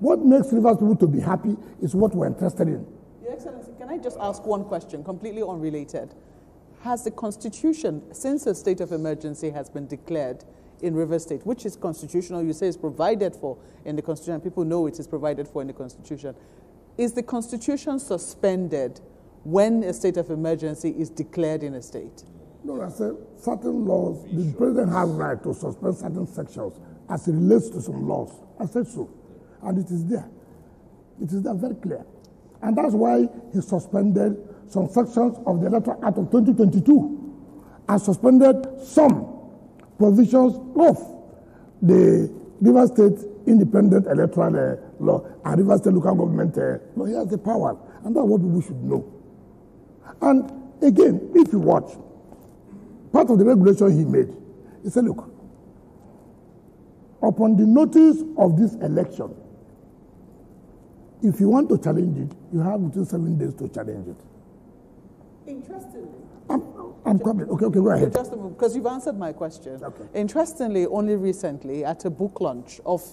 What makes Rivers people to be happy is what we're interested in. Your Excellency, can I just ask one question, completely unrelated? Has the Constitution, since a state of emergency has been declared in Rivers State, which is constitutional, you say is provided for in the Constitution, and people know it is provided for in the Constitution, is the Constitution suspended when a state of emergency is declared in a state? No, I said certain laws, the president has right to suspend certain sections as it relates to some laws. I said so. And it is there. It is there very clear. And that's why he suspended some sections of the Electoral Act of 2022 and suspended some provisions of the Rivers State Independent Electoral Law and Rivers State Local Government Law. He has the power. And that's what people should know. And again, if you watch, part of the regulation he made, he said, look, upon the notice of this election, if you want to challenge it, you have between 7 days to challenge it. Interestingly. I'm coming. Okay, go ahead. Just because you've answered my question. Okay. Interestingly, only recently, at a book launch of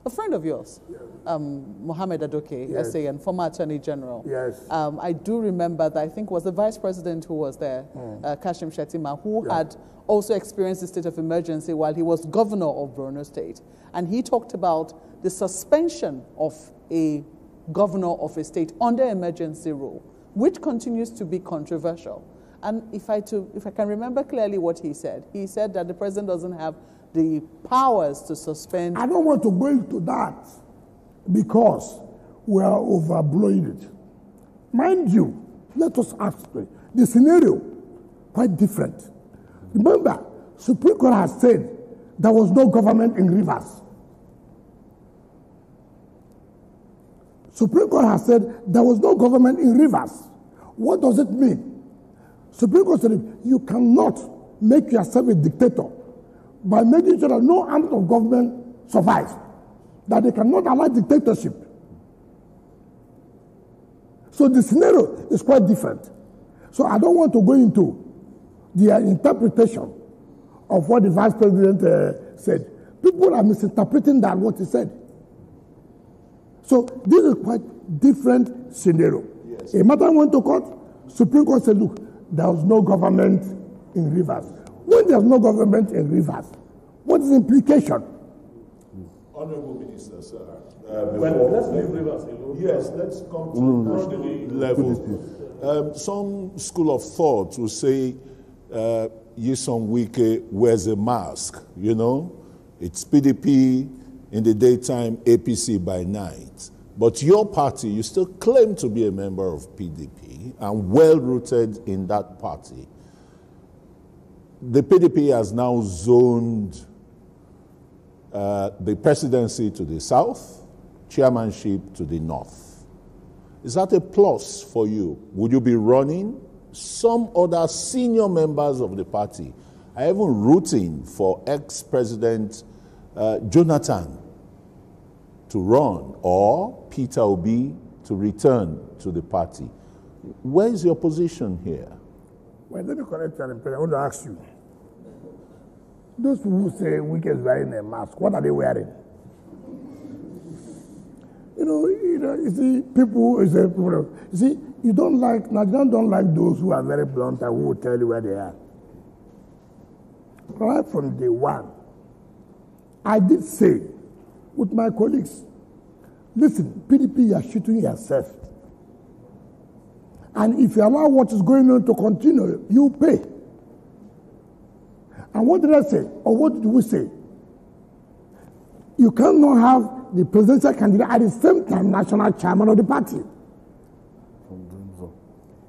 a friend of yours, Mohammed Adoke, yes. SA, and former Attorney General. Yes. I do remember that I think was the Vice President who was there, Kashim Shettima, who had also experienced the state of emergency while he was governor of Borno State. And he talked about the suspension of a governor of a state under emergency rule, which continues to be controversial. And if I can remember clearly what he said that the president doesn't have the powers to suspend. I don't want to go into that because we are overblowing it. Mind you, let us ask the scenario quite different. Remember, Supreme Court has said there was no government in Rivers. Supreme Court has said there was no government in Rivers. What does it mean? Supreme Court said you cannot make yourself a dictator by making sure that no arm of government survives, that they cannot allow dictatorship. So the scenario is quite different. So I don't want to go into the interpretation of what the Vice President said. People are misinterpreting that, what he said. So this is quite different scenario. Yes. A matter went to court, Supreme Court said, look, there was no government in Rivers. When there's no government in Rivers, what is the implication? Honorable Minister, sir. Let's leave Rivers alone. Yes, let's come to national level. Some school of thought will say, Nyesom Wike wears a mask, you know. It's PDP in the daytime, APC by night. But your party, you still claim to be a member of PDP and well-rooted in that party. The PDP has now zoned the presidency to the south, chairmanship to the north. Is that a plus for you? Would you be running? Some other senior members of the party are even rooting for ex-president Jonathan to run or Peter Obi to return to the party. Where is your position here? Well, let me correct you. I want to ask you. Those who say Wike is wearing a mask, what are they wearing? You see, Nigerians don't like those who are very blunt and who will tell you where they are. Right from day one, I did say with my colleagues, listen, PDP, you are shooting yourself. And if you allow what is going on to continue, you pay. And what did I say? Or what did we say? You cannot have the presidential candidate at the same time national chairman of the party.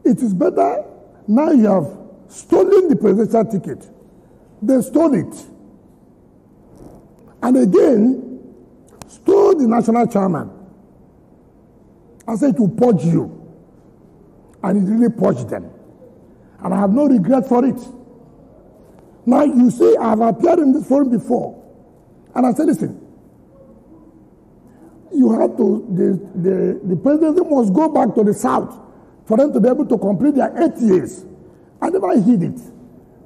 It is better now you have stolen the presidential ticket. They stole it. And again, stole the national chairman. I said to purge you. And it really purged them. And I have no regret for it. Now, you see, I have appeared in this forum before. And I said, listen, you have to, the presidency must go back to the south for them to be able to complete their 8 years. I never hid it.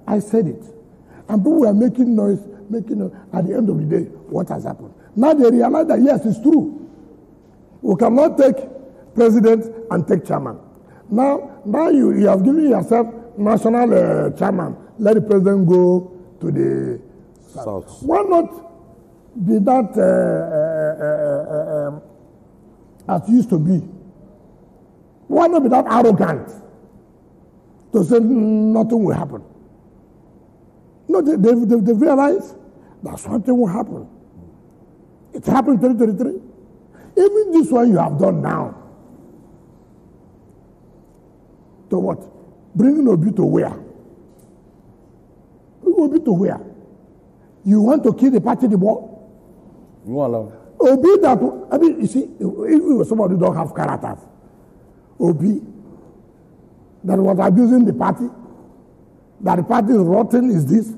I said it. And people were making noise, at the end of the day, what has happened? Now they realize that, yes, it's true. We cannot take president and take chairman. Now you have given yourself national chairman. Let the president go to the south. Why not be that as it used to be? Why not be that arrogant to say nothing will happen? No, they realize that something will happen. It happened in 2023. Even this one you have done now. To what? Bringing Obi to where? Obi to where? You want to kill the party, the ball? You won't allow. Obi that, I mean, you see, if somebody don't have characters, Obi that was abusing the party, that the party is rotten, is this?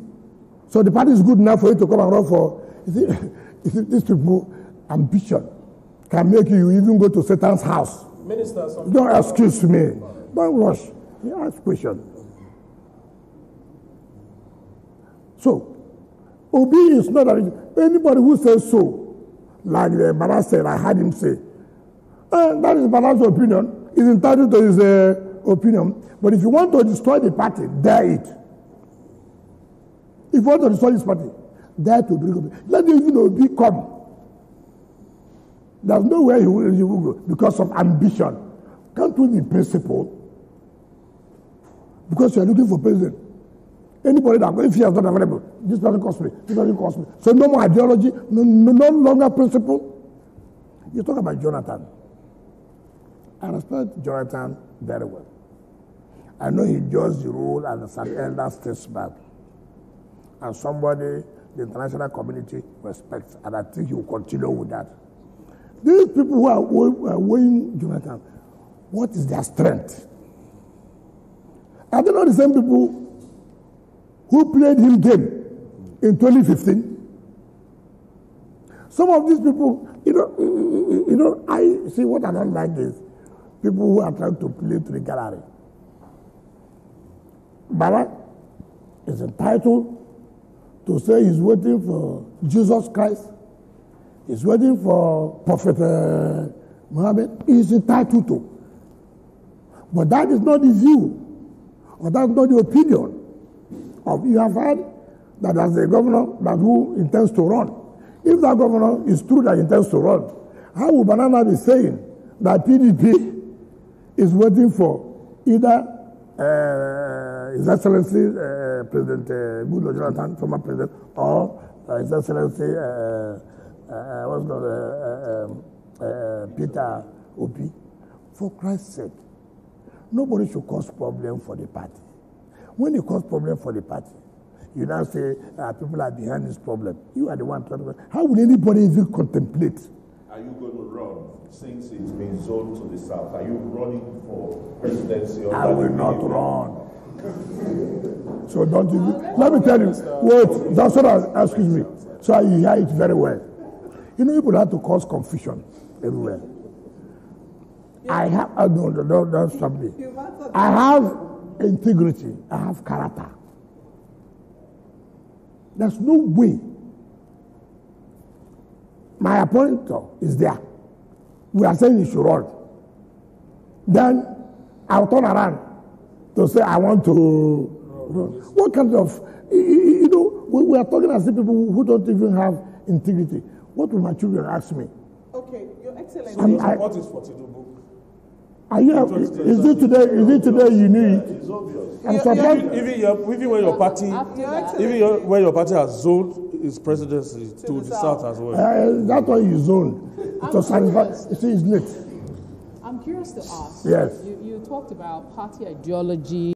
So the party is good enough for you to come and run for, you see these people, ambition can make you even go to Satan's house. Minister, don't excuse me. Don't rush. You ask questions. So, Obi is not anybody who says so, like the Baba said, I had him say, that is Baba's opinion. He's entitled to his opinion. But if you want to destroy the party, dare it. If you want to destroy this party, dare to bring Obi. Let even Obi come. There's nowhere he will go because of ambition. Can't we be principled? Because you are looking for president. Anybody that, if he is not available, this person costs me, this person costs me. So no more ideology, no longer principle. You talk about Jonathan. I respect Jonathan very well. I know he judged the role as an elder statesman. And somebody the international community respects, and I think he will continue with that. These people who are weighing Jonathan, what is their strength? Are they not the same people who played him game in 2015? Some of these people, I see what I don't like is people who are trying to play to the gallery. Baba is entitled to say he's waiting for Jesus Christ. He's waiting for Prophet Muhammad. He's entitled to. But that is not the view, or that's not the opinion of, you have heard that as a governor that who intends to run. If that governor is true that he intends to run, how would Banana be saying that PDP is waiting for either His Excellency President Goodluck Jonathan, former president, or His Excellency Peter Obi? For Christ's sake, nobody should cause problem for the party. When you cause problem for the party, you now say people are behind this problem. You are the one trying to. How would anybody even contemplate? Are you going to run since it's been zoned to the south? Are you running for presidency? Or I will not run. So don't you? Let me tell you. Wait, that's what excuse me. So you hear it very well. You know, people have to cause confusion everywhere. I have. Don't stop me. I have integrity. I have character. There's no way. My appointer is there. We are saying he should run. Then I'll turn around to say I want to run. What kind of, we are talking as if people who don't even have integrity. What will my children ask me? Okay, Your Excellency. What is for Tinubu? Is it today you knew it? It's obvious. I'm surprised. Even when your party, when your party has zoned its presidency to the south as well. That's why you zoned. To satisfy. You see, it's late. I'm curious to ask. Yes. You talked about party ideology.